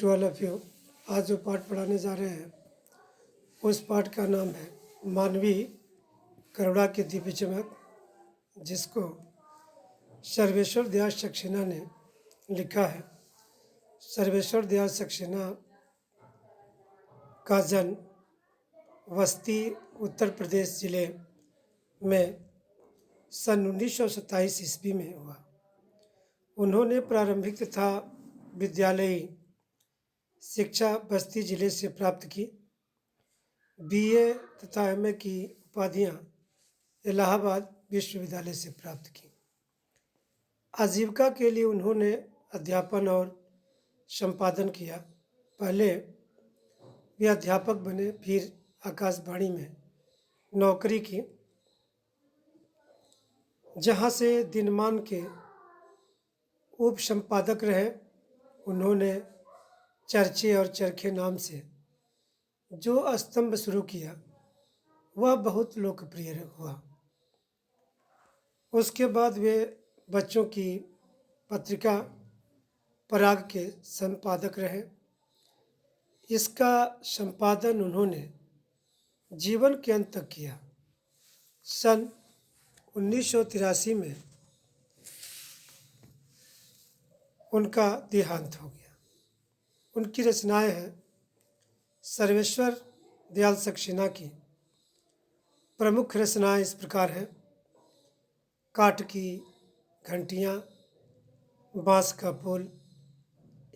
To all of you. आज जो पाठ पढ़ाने जा रहे हैं उस पाठ का नाम है मानवीय करुणा की दिव्य चमक, जिसको सर्वेश्वर दयाल सक्सेना ने लिखा है। सर्वेश्वर दयाल सक्सेना का जन्म बस्ती उत्तर प्रदेश जिले में सन 1927 ईस्वी में हुआ। उन्होंने प्रारंभिक तथा विद्यालयी शिक्षा बस्ती जिले से प्राप्त की। बीए तथा एमए की उपाधियां इलाहाबाद विश्वविद्यालय से प्राप्त की। आजीविका के लिए उन्होंने अध्यापन और संपादन किया। पहले वे अध्यापक बने, फिर आकाशवाणी में नौकरी की, जहां से दिनमान के उप संपादक रहे। उन्होंने चर्चे और चरखे नाम से जो स्तंभ शुरू किया वह बहुत लोकप्रिय हुआ। उसके बाद वे बच्चों की पत्रिका पराग के संपादक रहे। इसका संपादन उन्होंने जीवन के अंत तक किया। सन 1983 में उनका देहांत हो गया। उनकी रचनाएं हैं सर्वेश्वर दयाल सक्सेना की प्रमुख रचनाएं इस प्रकार हैं: काठ की घंटियाँ, बांस का पुल,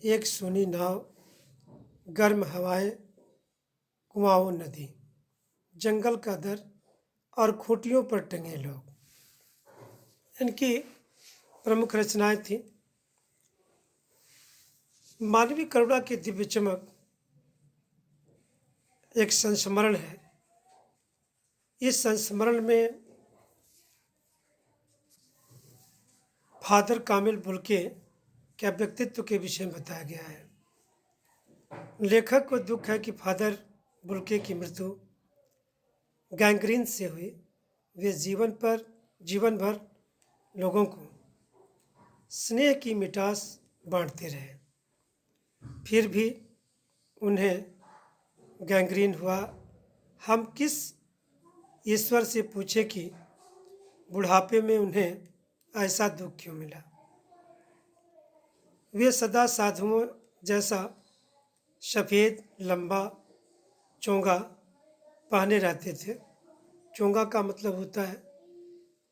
एक सूनी नाव, गर्म हवाएं, कुआओं नदी, जंगल का दर और खूंटियों पर टंगे लोग। इनकी प्रमुख रचनाएं थीं। मानवीय करुणा की दिव्य चमक एक संस्मरण है। इस संस्मरण में फादर कामिल बुल्के के व्यक्तित्व के विषय में बताया गया है। लेखक को दुख है कि फादर बुल्के की मृत्यु गैंग्रीन से हुई। वे जीवन भर लोगों को स्नेह की मिठास बांटते रहे, फिर भी उन्हें गैंग्रीन हुआ। हम किस ईश्वर से पूछे कि बुढ़ापे में उन्हें ऐसा दुख क्यों मिला। वे सदा साधुओं जैसा सफ़ेद लंबा चोंगा पहने रहते थे। चोंगा का मतलब होता है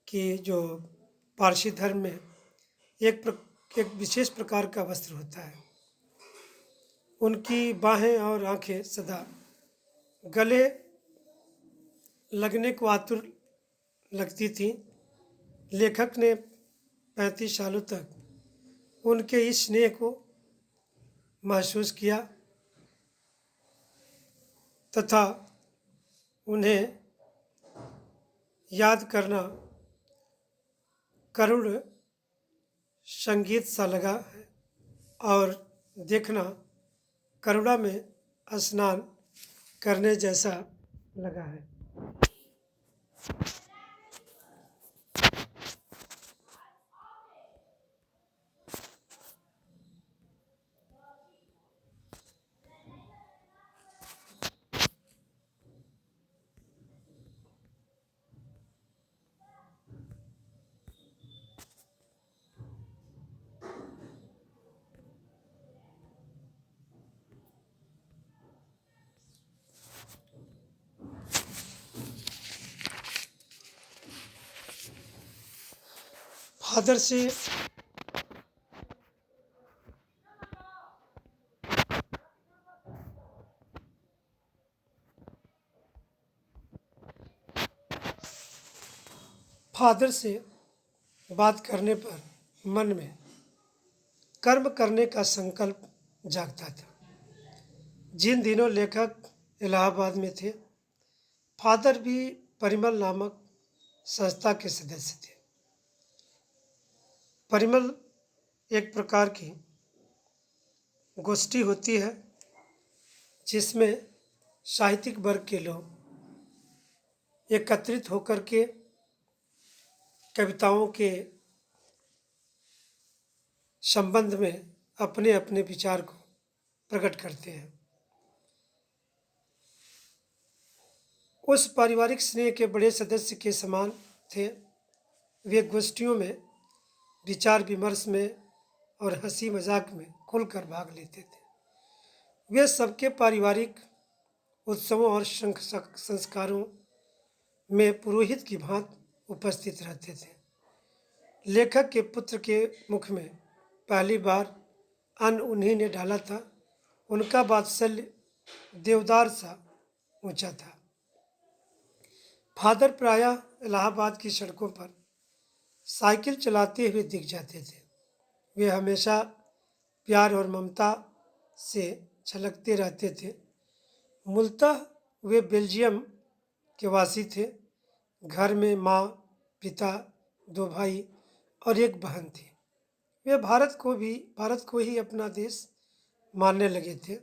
कि जो पारसी धर्म में एक विशेष प्रकार का वस्त्र होता है। उनकी बाहें और आंखें सदा गले लगने को आतुर लगती थीं। लेखक ने 35 सालों तक उनके इस स्नेह को महसूस किया तथा उन्हें याद करना करुण संगीत सा लगा है और देखना करुणा में स्नान करने जैसा लगा है। फादर से बात करने पर मन में कर्म करने का संकल्प जागता था। जिन दिनों लेखक इलाहाबाद में थे, फादर भी परिमल नामक संस्था के सदस्य थे। परिमल एक प्रकार की गोष्ठी होती है जिसमें साहित्यिक वर्ग के लोग एकत्रित होकर के कविताओं के संबंध में अपने अपने विचार को प्रकट करते हैं। उस पारिवारिक स्नेह के बड़े सदस्य के समान थे। वे गोष्ठियों में, विचार विमर्श में और हंसी मजाक में खुलकर भाग लेते थे। वे सबके पारिवारिक उत्सवों और संस्कारों में पुरोहित की भांति उपस्थित रहते थे। लेखक के पुत्र के मुख में पहली बार अन्न उन्हीं ने डाला था। उनका वात्सल्य देवदार सा ऊंचा था। फादर प्रायः इलाहाबाद की सड़कों पर साइकिल चलाते हुए दिख जाते थे। वे हमेशा प्यार और ममता से छलकते रहते थे। मूलतः वे बेल्जियम के वासी थे। घर में माँ, पिता, 2 भाई और एक बहन थी। वे भारत को ही अपना देश मानने लगे थे।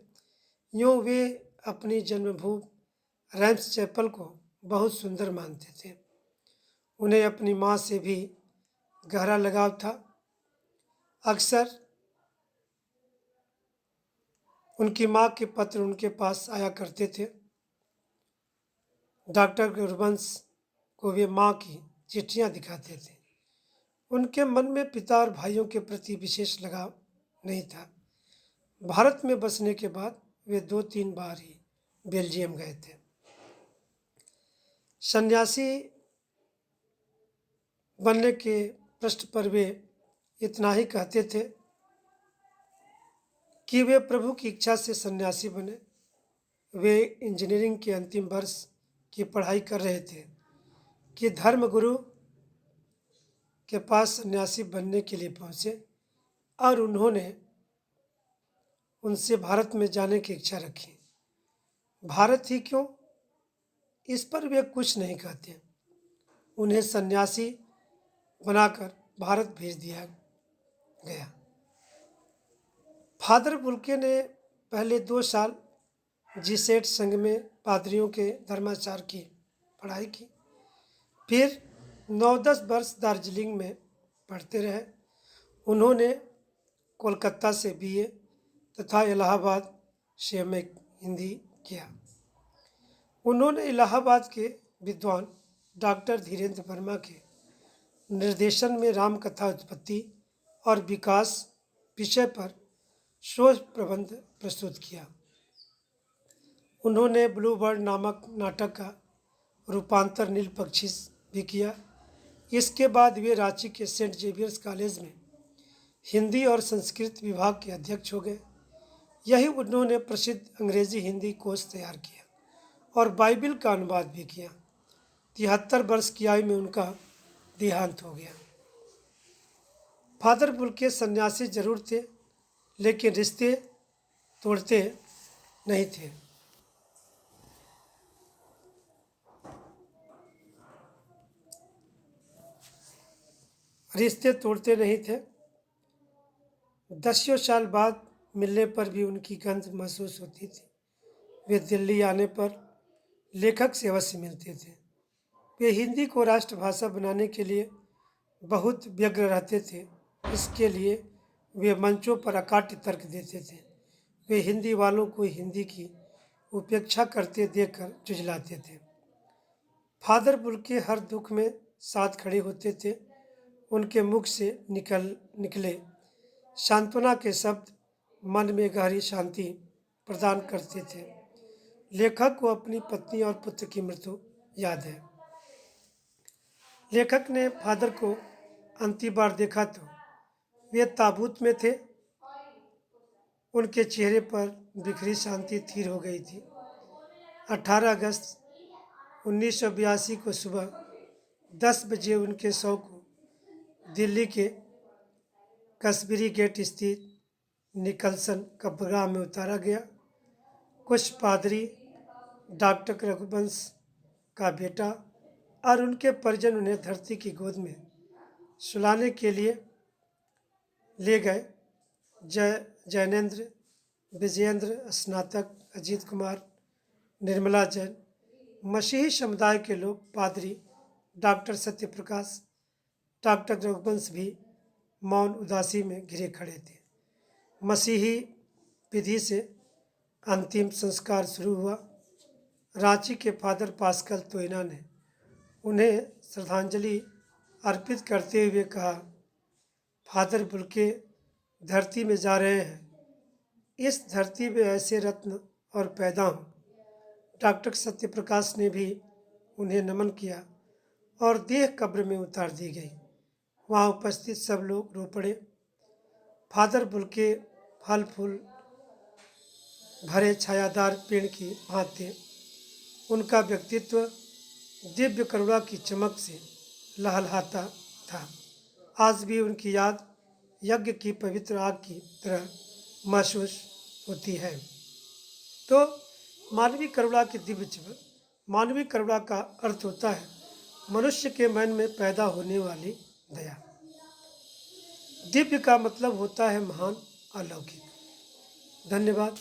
यूँ वे अपनी जन्मभूमि रैम्स चैपल को बहुत सुंदर मानते थे। उन्हें अपनी माँ से भी गहरा लगाव था। अक्सर उनकी माँ के पत्र उनके पास आया करते थे। डॉक्टर गुरबंस को वे माँ की चिट्ठियाँ दिखाते थे। उनके मन में पिता और भाइयों के प्रति विशेष लगाव नहीं था। भारत में बसने के बाद वे 2-3 बार ही बेल्जियम गए थे। सन्यासी बनने के प्रश्न पर वे इतना ही कहते थे कि वे प्रभु की इच्छा से सन्यासी बने। वे इंजीनियरिंग के अंतिम वर्ष की पढ़ाई कर रहे थे कि धर्मगुरु के पास सन्यासी बनने के लिए पहुँचे और उन्होंने उनसे भारत में जाने की इच्छा रखी। भारत ही क्यों, इस पर वे कुछ नहीं कहते। उन्हें सन्यासी बनाकर भारत भेज दिया गया। फादर बुल्के ने पहले 2 साल जीसेट संघ में पादरियों के धर्माचार की पढ़ाई की। फिर 9-10 वर्ष दार्जिलिंग में पढ़ते रहे। उन्होंने कोलकाता से बीए तथा इलाहाबाद से एमए हिंदी किया। उन्होंने इलाहाबाद के विद्वान डॉक्टर धीरेन्द्र वर्मा के निर्देशन में रामकथा उत्पत्ति और विकास विषय पर शोध प्रबंध प्रस्तुत किया। उन्होंने ब्लू बर्ड नामक नाटक का रूपांतर नील पक्षी भी किया। इसके बाद वे रांची के सेंट जेवियर्स कॉलेज में हिंदी और संस्कृत विभाग के अध्यक्ष हो गए। यही उन्होंने प्रसिद्ध अंग्रेजी हिंदी कोश तैयार किया और बाइबिल का अनुवाद भी किया। 73 वर्ष की आयु में उनका देहांत हो गया। फादर बुल्के सन्यासी जरूर थे, लेकिन रिश्ते तोड़ते नहीं थे। रिश्ते तोड़ते नहीं थे। 10 साल बाद मिलने पर भी उनकी गंध महसूस होती थी। वे दिल्ली आने पर लेखक से अवश्य मिलते थे। वे हिंदी को राष्ट्रभाषा बनाने के लिए बहुत व्यग्र रहते थे। इसके लिए वे मंचों पर अकाट्य तर्क देते थे। वे हिंदी वालों को हिंदी की उपेक्षा करते देखकर झुँझलाते थे। फादर बुल्के हर दुख में साथ खड़े होते थे। उनके मुख से निकले सांत्वना के शब्द मन में गहरी शांति प्रदान करते थे। लेखक को अपनी पत्नी और पुत्र की मृत्यु याद है। लेखक ने फादर को अंतिम बार देखा तो वे ताबूत में थे। उनके चेहरे पर बिखरी शांति थीर हो गई थी। 18 अगस्त 1982 को सुबह 10 बजे उनके शव को दिल्ली के कश्मीरी गेट स्थित निकलसन कब्रगाह में उतारा गया। कुछ पादरी, डॉक्टर रघुवंश का बेटा और उनके परिजन उन्हें धरती की गोद में सुलाने के लिए ले गए। जैनेन्द्र, विजयेंद्र, स्नातक, अजीत कुमार, निर्मला जैन, मसीही समुदाय के लोग, पादरी डॉक्टर सत्यप्रकाश, डॉक्टर रघुवंश भी मौन उदासी में घिरे खड़े थे। मसीही विधि से अंतिम संस्कार शुरू हुआ। रांची के फादर पास्कल तोयना ने उन्हें श्रद्धांजलि अर्पित करते हुए कहा, फादर बुल्के धरती में जा रहे हैं, इस धरती में ऐसे रत्न और पैदा हों। डॉक्टर सत्यप्रकाश ने भी उन्हें नमन किया और देह कब्र में उतार दी गई। वहाँ उपस्थित सब लोग रो पड़े। फादर बुल्के फल फूल भरे छायादार पेड़ की भांति उनका व्यक्तित्व दिव्य करुणा की चमक से लहलहाता था। आज भी उनकी याद यज्ञ की पवित्र आग की तरह महसूस होती है। तो मानवीय करुणा की दिव्य चमक, मानवीय करुणा का अर्थ होता है मनुष्य के मन में पैदा होने वाली दया। दिव्य का मतलब होता है महान, अलौकिक। धन्यवाद।